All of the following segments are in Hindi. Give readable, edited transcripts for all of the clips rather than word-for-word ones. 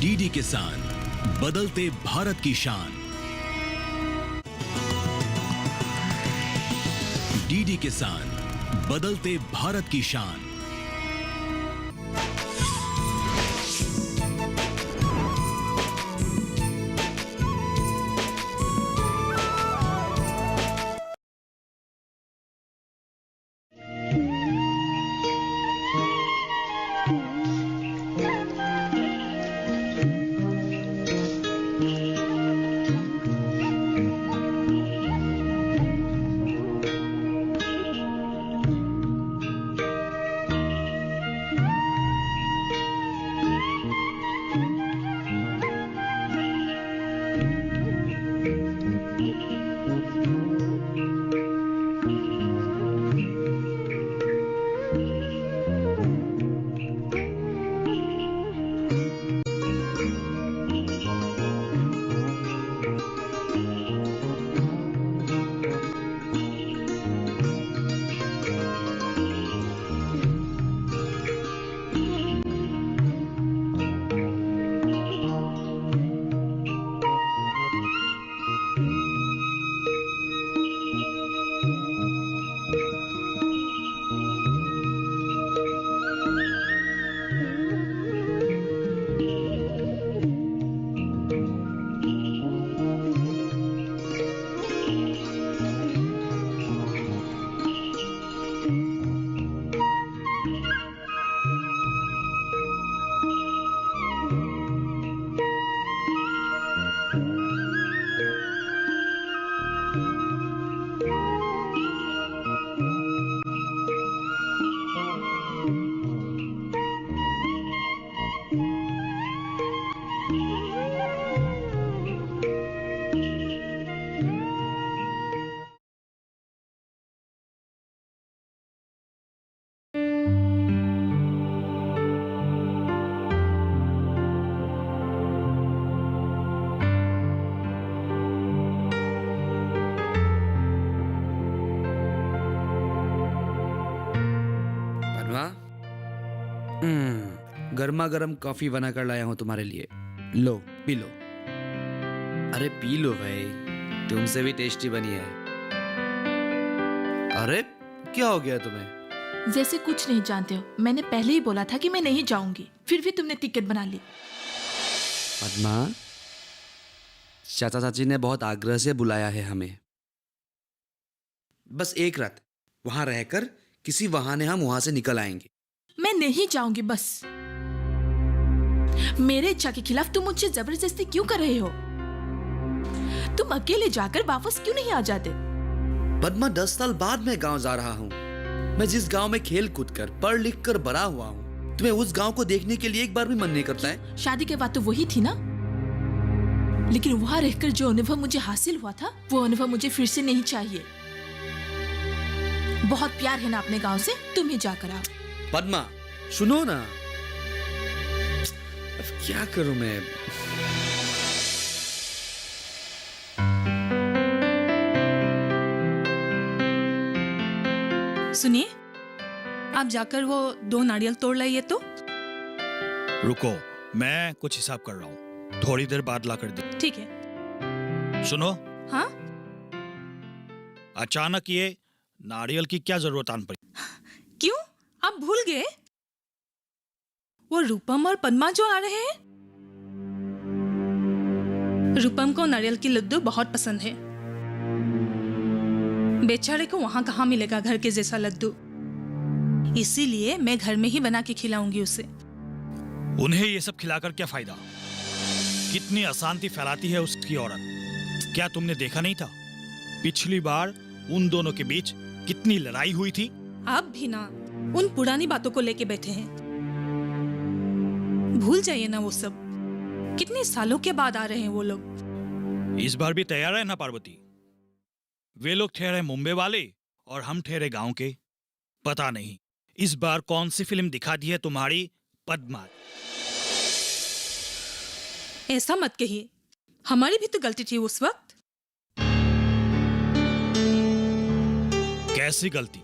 डीडी किसान, बदलते भारत की शान। डीडी किसान, बदलते भारत की शान। गर्मा गर्म कॉफी बना कर लाया हूं तुम्हारे लिए। लो पी लो। अरे पी लो भाई, तुमसे भी टेस्टी बनी है। अरे क्या हो गया तुम्हें? जैसे कुछ नहीं जानते हो। मैंने पहले ही बोला था कि मैं नहीं जाऊंगी, फिर भी तुमने टिकट बना ली। पद्मा, चाचा चाची ने बहुत आग्रह से बुलाया है हमें। बस एक रात वहां रहकर किसी बहाने हम वहां से निकल आएंगे। मैं नहीं जाऊंगी बस। मेरे इच्छा के खिलाफ तुम मुझसे जबरदस्ती क्यों कर रहे हो? तुम अकेले जाकर वापस क्यों नहीं आ जाते? पद्मा, 10 साल बाद मैं गांव जा रहा हूं। मैं जिस गांव में खेल कूद कर पढ़ लिख कर बड़ा हुआ हूं, तुम्हें उस गांव को देखने के लिए एक बार भी मन नहीं करता है? शादी के बाद तो वही थी ना, लेकिन वहां रहकर जो अनुभव मुझे हासिल हुआ था, वो अनुभव मुझे फिर से नहीं चाहिए। बहुत प्यार है ना अपने गांव से, तुम ही जाकर आओ। पद्मा सुनो ना, अब क्या करूं मैं? सुनिए, आप जाकर वो 2 नारियल तोड़ लाइए तो। रुको, मैं कुछ हिसाब कर रहा हूँ, थोड़ी देर बाद ला कर दे। ठीक है। सुनो। हाँ? अचानक ये नारियल की क्या जरूरत आन पड़ी? क्यों, आप भूल गए? वो रूपम और पद्मा जो आ रहे हैं। रूपम को नारियल की लड्डू बहुत पसंद है। बेचारे को वहां कहाँ मिलेगा घर के जैसा लड्डू, इसीलिए मैं घर में ही बना के खिलाऊंगी उसे। उन्हें ये सब खिलाकर क्या फायदा? कितनी अशांति फैलाती है उसकी औरत। क्या तुमने देखा नहीं था पिछली बार उन दोनों के बीच कितनी लड़ाई हुई थी? आप भी ना उन पुरानी बातों को लेके बैठे हैं। भूल जाइए ना वो सब। कितने सालों के बाद आ रहे हैं वो लोग। इस बार भी तैयार है ना पार्वती? वे लोग ठहरे मुंबई वाले और हम ठहरे गांव के। पता नहीं इस बार कौन सी फिल्म दिखा दी है तुम्हारी पद्मा। ऐसा मत कहिए, हमारी भी तो गलती थी उस वक्त। कैसी गलती?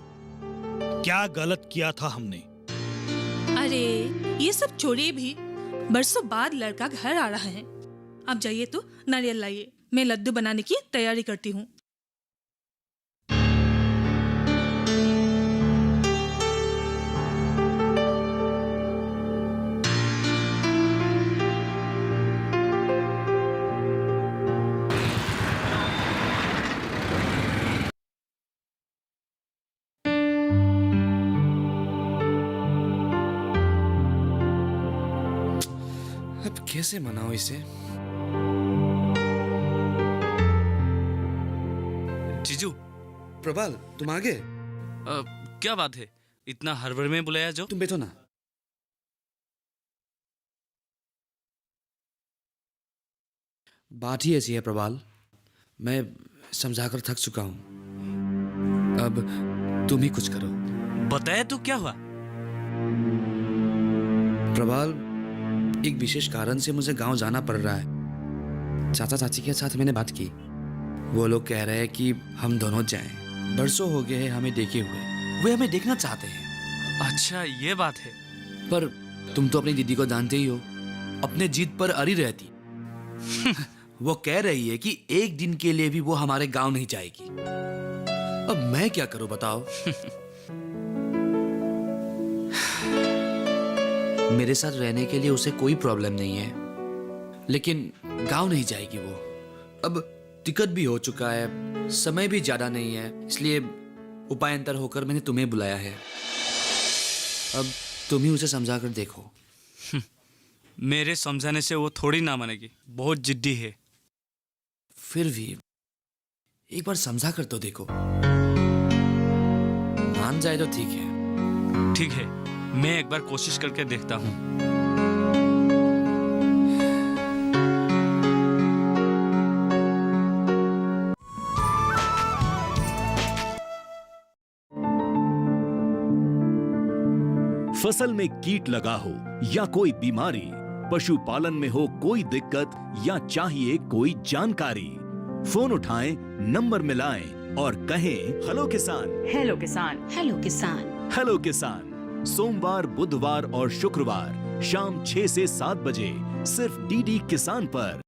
क्या गलत किया था हमने? अरे ये सब छोड़िए भी, बरसों बाद लड़का घर आ रहा है। आप जाइए तो नारियल लाइए, मैं लड्डू बनाने की तैयारी करती हूँ। अब कैसे मनाओ इसे? जीजू, प्रबाल, तुम आ गए? क्या बात है, इतना हड़बड़ में बुलाया जो? तुम बैठो ना। बात ही ऐसी है प्रबाल, मैं समझाकर थक चुका हूं। अब तुम ही कुछ करो। बताया तो क्या हुआ? प्रबाल, एक विशेष कारण से मुझे गांव जाना पड़ रहा है। चाचा चाची के साथ मैंने बात की, वो लोग कह रहे हैं कि हम दोनों जाएं। बरसों हो गए हैं हमें देखे हुए, वे हमें देखना चाहते हैं। अच्छा, ये बात है। पर तुम तो अपनी दीदी को जानते ही हो, अपने जिद पर अड़ी रहती। वो कह रही है कि एक दिन के लिए भी वो हमारे गांव नहीं जाएगी। अब मैं क्या करूं बताओ? मेरे साथ रहने के लिए उसे कोई प्रॉब्लम नहीं है, लेकिन गांव नहीं जाएगी वो। अब टिकट भी हो चुका है, समय भी ज्यादा नहीं है, इसलिए उपायांतर होकर मैंने तुम्हें बुलाया है। अब तुम ही उसे समझा कर देखो। मेरे समझाने से वो थोड़ी ना मानेगी, बहुत जिद्दी है। फिर भी एक बार समझा कर तो देखो, मान जाए तो ठीक है। ठीक है, मैं एक बार कोशिश करके देखता हूँ। फसल में कीट लगा हो या कोई बीमारी, पशुपालन में हो कोई दिक्कत या चाहिए कोई जानकारी, फोन उठाएं, नंबर मिलाएं और कहें हेलो किसान। हेलो किसान। हेलो किसान। हेलो किसान, सोमवार, बुधवार और शुक्रवार शाम 6 से 7 बजे सिर्फ डीडी किसान पर।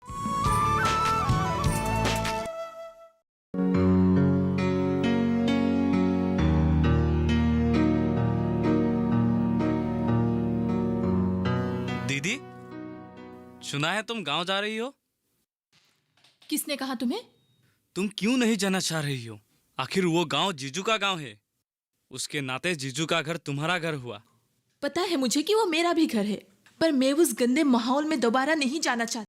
दीदी, सुना है तुम गांव जा रही हो? किसने कहा तुम्हें? तुम क्यों नहीं जाना चाह रही हो? आखिर वो गांव जीजू का गांव है, उसके नाते जीजू का घर तुम्हारा घर हुआ। पता है मुझे कि वो मेरा भी घर है, पर मैं उस गंदे माहौल में दोबारा नहीं जाना चाहती।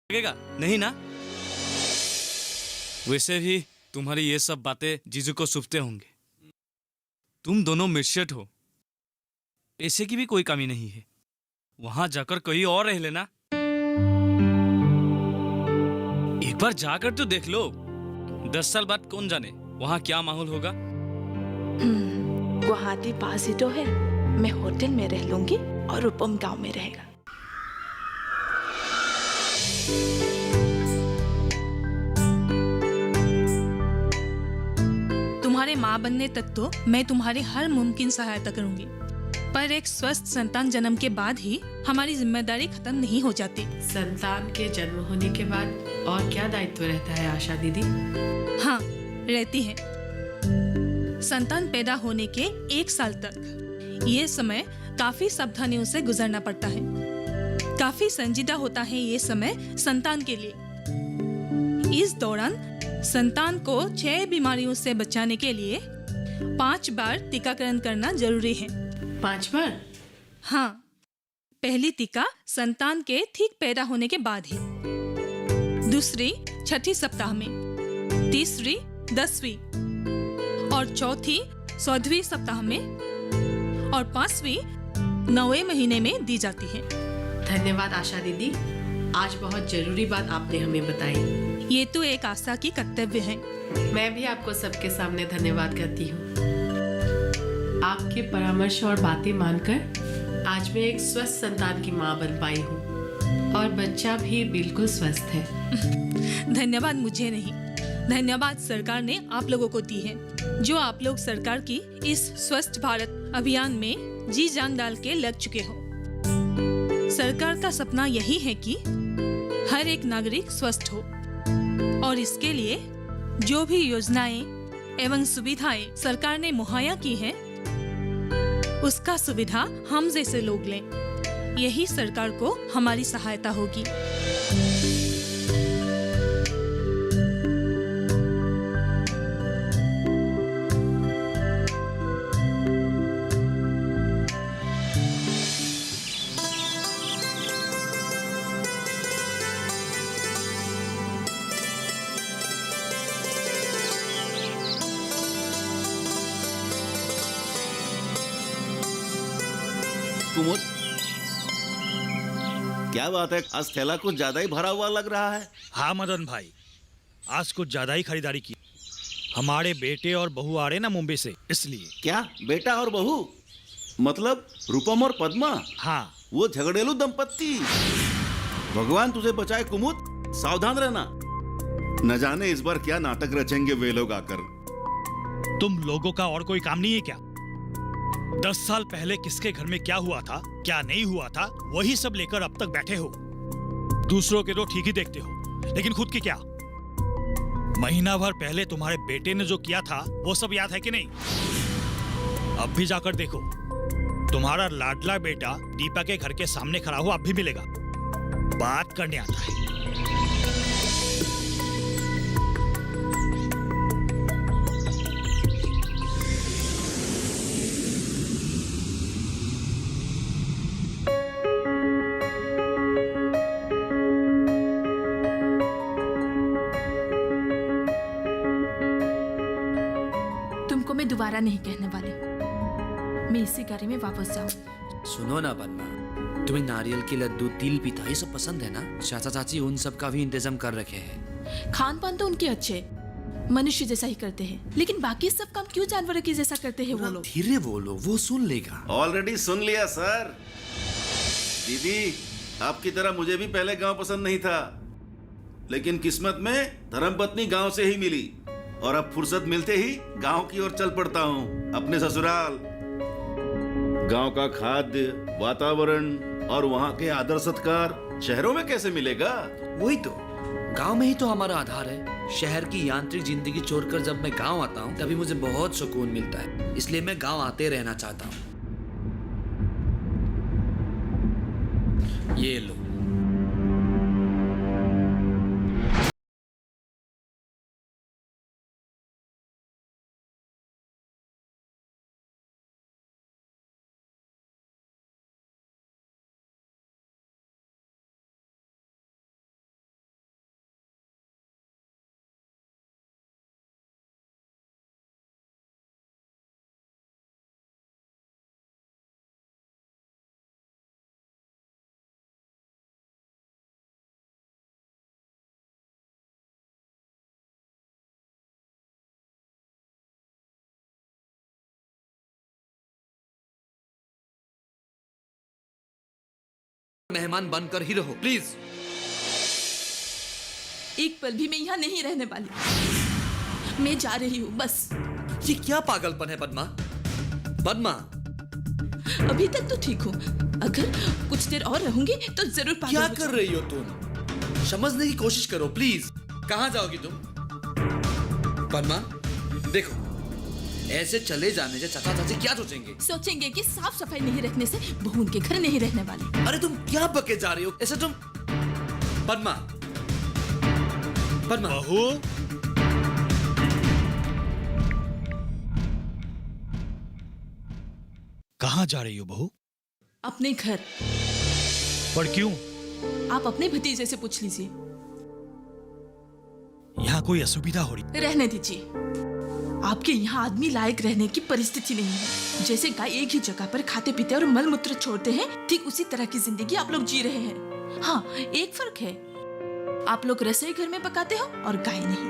लगेगा नहीं ना? वैसे भी तुम्हारी ये सब बातें जीजू को सुपते होंगे। तुम दोनों मिर्शेट हो, ऐसे की भी कोई कमी नहीं है। वहां जाकर कहीं और रह लेना। एक बार जाकर तो देख लो। 10 साल बाद कौन जाने वहां क्या माहौल होगा। गुवाहाटी पास ही तो है, मैं होटल में रह लूंगी और रूपम गांव में रहेगा। तुम्हारे माँ बनने तक तो मैं तुम्हारी हर मुमकिन सहायता करूंगी, पर एक स्वस्थ संतान जन्म के बाद ही हमारी जिम्मेदारी खत्म नहीं हो जाती। संतान के जन्म होने के बाद और क्या दायित्व रहता है आशा दीदी? हाँ, रहती है। संतान पैदा होने के 1 साल तक ये समय काफी सावधानियों से गुजरना पड़ता है। काफी संजीदा होता है ये समय संतान के लिए। इस दौरान संतान को 6 बीमारियों से बचाने के लिए 5 बार टीकाकरण करना जरूरी है। 5 बार? हाँ, पहली टीका संतान के ठीक पैदा होने के बाद ही, दूसरी 6ठी सप्ताह में, तीसरी 10वीं और चौथी 14वीं सप्ताह में और 5वीं 9वें महीने में दी जाती है। धन्यवाद आशा दीदी, आज बहुत जरूरी बात आपने हमें बताई। ये तो एक आशा की कर्तव्य है। मैं भी आपको सबके सामने धन्यवाद करती हूँ। आपके परामर्श और बातें मानकर आज मैं एक स्वस्थ संतान की माँ बन पाई हूँ और बच्चा भी बिल्कुल स्वस्थ है। धन्यवाद मुझे नहीं, धन्यवाद सरकार ने आप लोगों को दी है, जो आप लोग सरकार की इस स्वस्थ भारत अभियान में जी जान डाल के लग चुके हो। सरकार का सपना यही है कि हर एक नागरिक स्वस्थ हो और इसके लिए जो भी योजनाएं एवं सुविधाएं सरकार ने मुहैया की हैं, उसका सुविधा हम जैसे लोग लें। यही सरकार को हमारी सहायता होगी। कुमुद, क्या बात है, आज थैला कुछ ज्यादा ही भरा हुआ लग रहा है। हाँ मदन भाई, आज कुछ ज्यादा ही खरीदारी की। हमारे बेटे और बहू आ रहे ना मुंबई से, इसलिए। क्या बेटा और बहू? मतलब रूपम और पद्मा? हाँ, वो झगड़ेलू दंपत्ति। भगवान तुझे बचाए कुमुद, सावधान रहना। न जाने इस बार क्या नाटक रचेंगे वे लोग आकर। तुम लोगों का और कोई काम नहीं है क्या? 10 साल पहले किसके घर में क्या हुआ था, क्या नहीं हुआ था, वही सब लेकर अब तक बैठे हो। दूसरों के तो ठीक ही देखते हो, लेकिन खुद की क्या? महीना भर पहले तुम्हारे बेटे ने जो किया था वो सब याद है कि नहीं? अब भी जाकर देखो, तुम्हारा लाडला बेटा दीपा के घर के सामने खड़ा हुआ अब भी मिलेगा। बात करने आता है। तुमको मैं दोबारा नहीं कहने वाली, मैं इसी गाड़ी में वापस जाऊं। सुनो ना पन्ना, तुम्हें नारियल के लड्डू, तिल पीता ये सब पसंद है ना? चाचा चाची उन सब का भी इंतजाम कर रखे हैं। खान पान तो उनके अच्छे, मनुष्य जैसा ही करते हैं, लेकिन बाकी सब काम क्यों जानवरों के जैसा करते हैं वो लोग? धीरे बोलो, वो सुन लेगा। ऑलरेडी सुन लिया सर। दीदी, आपकी तरह मुझे भी पहले गांव पसंद नहीं था, लेकिन किस्मत में धर्मपत्नी गांव से ही मिली और अब फुर्सत मिलते ही गांव की ओर चल पड़ता हूँ, अपने ससुराल। गांव का खाद्य, वातावरण और वहाँ के आदर सत्कार शहरों में कैसे मिलेगा? वही तो, गांव में ही तो हमारा आधार है। शहर की यांत्रिक जिंदगी छोड़कर जब मैं गांव आता हूँ तभी मुझे बहुत सुकून मिलता है, इसलिए मैं गांव आते रहना चाहता हूँ। ये लो। मेहमान बनकर ही रहो प्लीज। एक पल भी मैं यहाँ नहीं रहने वाली, मैं जा रही हूँ बस। ये क्या पागलपन है पद्मा? पद्मा, अभी तक तो ठीक हूँ, अगर कुछ देर और रहूंगी तो जरूर पागल क्या हो कर रही हो तुम? समझने की कोशिश करो प्लीज। कहाँ जाओगी तुम? पद्मा देखो, ऐसे चले जाने से चाचा चाची क्या सोचेंगे? सोचेंगे कि साफ सफाई नहीं रखने से बहू उनके घर नहीं रहने वाली। अरे तुम क्या बके जा रही हो? ऐसे तुम पद्मा, पद्मा, बहू, कहाँ जा रही हो बहू? अपने घर। पर क्यों? आप अपने भतीजे से पूछ लीजिए। यहाँ कोई असुविधा हो रही? रहने दीजिए। आपके यहाँ आदमी लायक रहने की परिस्थिति नहीं है। जैसे गाय एक ही जगह पर खाते पीते और मल मूत्र छोड़ते हैं, ठीक उसी तरह की जिंदगी आप लोग जी रहे हैं। हाँ, एक फर्क है, आप लोग रसोई घर में पकाते हो और गाय नहीं।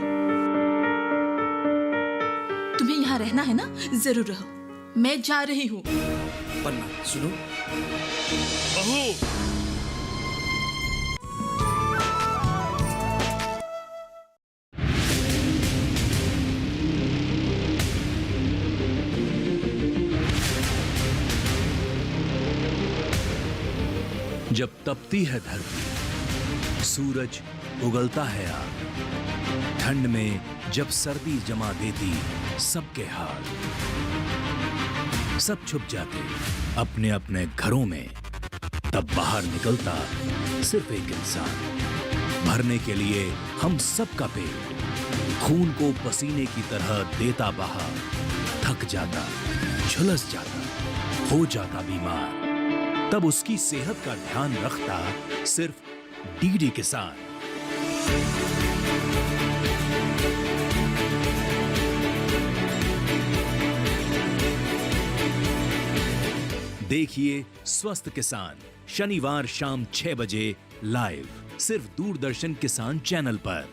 तुम्हें यहाँ रहना है ना, जरूर रहो। मैं जा रही हूँ। पन्ना सुनो, बहू, जब तपती है धरती, सूरज उगलता है आग, ठंड में जब सर्दी जमा देती सबके हाल, सब छुप जाते अपने अपने घरों में, तब बाहर निकलता सिर्फ एक इंसान, भरने के लिए हम सबका पेट, खून को पसीने की तरह देता बहा, थक जाता, झुलस जाता, हो जाता बीमार, तब उसकी सेहत का ध्यान रखता सिर्फ डीडी किसान। देखिए स्वस्थ किसान शनिवार शाम 6 बजे लाइव, सिर्फ दूरदर्शन किसान चैनल पर।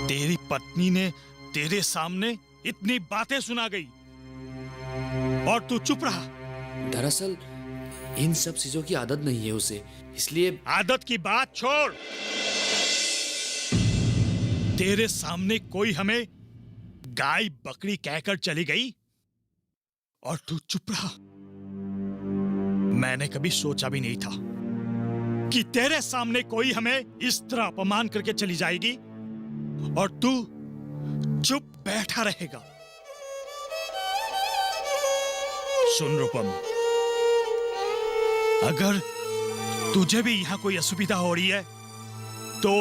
तेरी पत्नी ने तेरे सामने इतनी बातें सुना गई और तू चुप रहा। दरअसल इन सब चीजों की आदत नहीं है उसे, इसलिए। आदत की बात छोड़, तेरे सामने कोई हमें गाय बकरी कहकर चली गई और तू चुप रहा। मैंने कभी सोचा भी नहीं था कि तेरे सामने कोई हमें इस तरह अपमान करके चली जाएगी और तू चुप बैठा रहेगा। सुन रूपम, अगर तुझे भी यहां कोई असुविधा हो रही है तो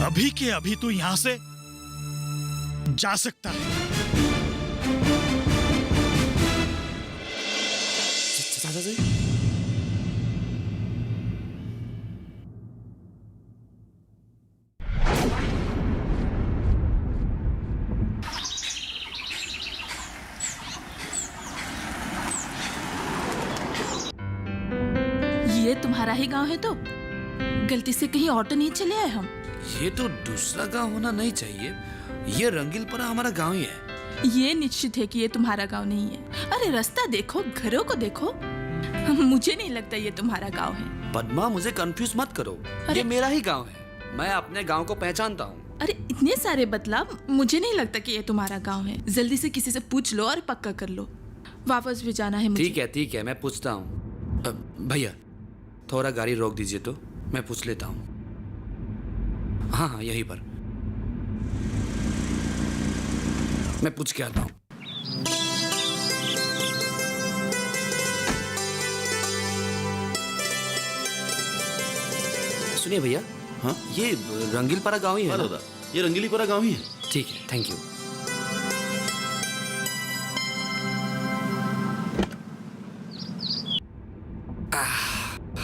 अभी के अभी तू यहां से जा सकता है। चाचा जी, ये तुम्हारा ही गांव है तो गलती से कहीं ऑटो नहीं चले आए हम? ये तो दूसरा गांव होना नहीं चाहिए, ये रंगीलपरा हमारा गांव ही है। ये निश्चित है कि ये तुम्हारा गांव नहीं है। अरे रास्ता देखो, घरों को देखो। मुझे नहीं लगता ये तुम्हारा गांव है। पद्मा, मुझे कंफ्यूज मत करो, ये मेरा ही गांव है। मैं अपने गांव को पहचानता हूँ। अरे इतने सारे बदलाव, मुझे नहीं लगता कि ये तुम्हारा गांव है। जल्दी से किसी से पूछ लो और पक्का कर लो। वापस भी जाना है मुझे। ठीक है, मैं पूछता हूँ। भैया थोड़ा गाड़ी रोक दीजिए तो मैं पूछ लेता हूँ। हाँ, यहीं पर मैं पूछ के आता हूँ। सुनिए भैया। हाँ, ये रंगीलपरा गांव ही है ना? दादा, ये रंगीलीपरा गांव ही है। ठीक है, थैंक यू।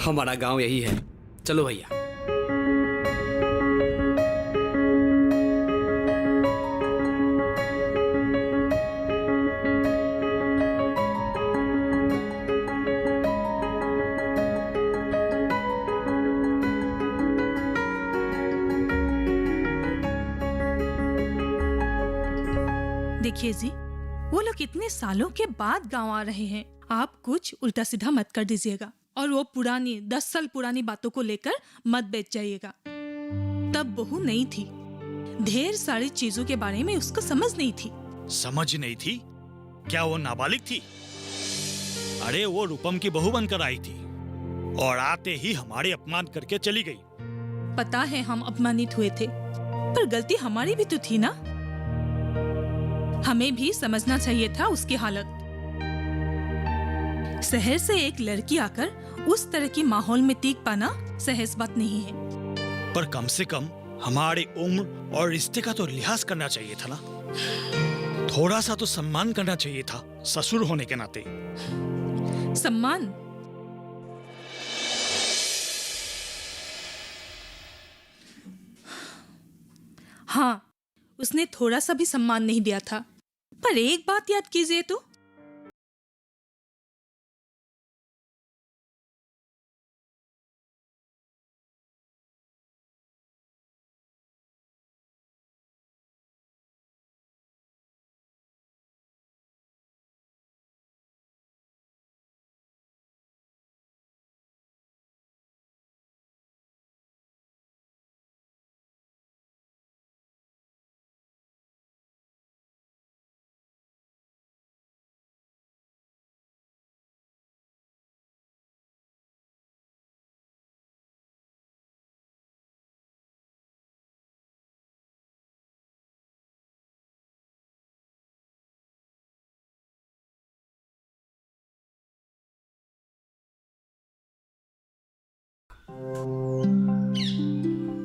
हमारा गांव यही है। चलो भैया। देखिए जी, वो लोग इतने सालों के बाद गांव आ रहे हैं। आप कुछ उल्टा सीधा मत कर दीजिएगा और वो पुरानी 10 साल पुरानी बातों को लेकर मत बैठ जाइएगा। तब बहू नहीं थी, ढेर सारी चीजों के बारे में उसको समझ नहीं थी। समझ नहीं थी? क्या वो नाबालिग थी? अरे वो रूपम की बहू बनकर आई थी और आते ही हमारे अपमान करके चली गई। पता है हम अपमानित हुए थे, पर गलती हमारी भी तो थी ना। हमें भी समझना चाहिए था उसकी हालत। शहर से एक लड़की आकर उस तरह की माहौल में टीक पाना सहज बात नहीं है। पर कम से कम हमारी उम्र और रिश्ते का तो लिहाज करना चाहिए था ना। थोड़ा सा तो सम्मान करना चाहिए था ससुर होने के नाते। सम्मान? हाँ, उसने थोड़ा सा भी सम्मान नहीं दिया था। पर एक बात याद कीजिए तो,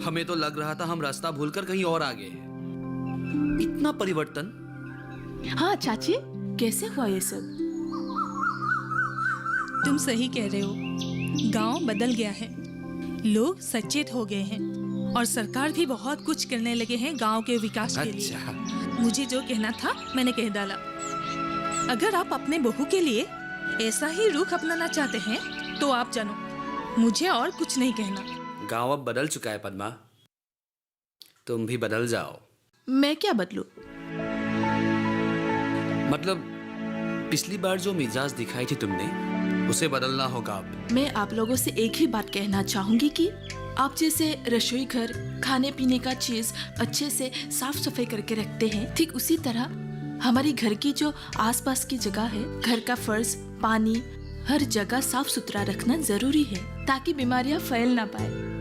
हमें तो लग रहा था हम रास्ता भूलकर कहीं और आ गए हैं। इतना परिवर्तन। हाँ चाची, कैसे हुआ ये सब? तुम सही कह रहे हो। गांव बदल गया है, लोग सचेत हो गए हैं और सरकार भी बहुत कुछ करने लगे हैं गांव के विकास के लिए। मुझे जो कहना था मैंने कह डाला। अगर आप अपने बहू के लिए ऐसा ही रुख अपनाना चाहते हैं तो आप जानो, मुझे और कुछ नहीं कहना। गांव अब बदल चुका है पद्मा, तुम भी बदल जाओ। मैं क्या बदलूं? मतलब पिछली बार जो मिजाज दिखाई थी तुमने, उसे बदलना होगा अब। मैं आप लोगों से एक ही बात कहना चाहूंगी कि आप जैसे रसोई घर, खाने पीने का चीज अच्छे से साफ सफाई करके रखते हैं, ठीक उसी तरह हमारी घर की जो आसपास की जगह है, घर का फर्श, पानी, हर जगह साफ सुथरा रखना जरूरी है ताकि बीमारियां फैल ना पाए।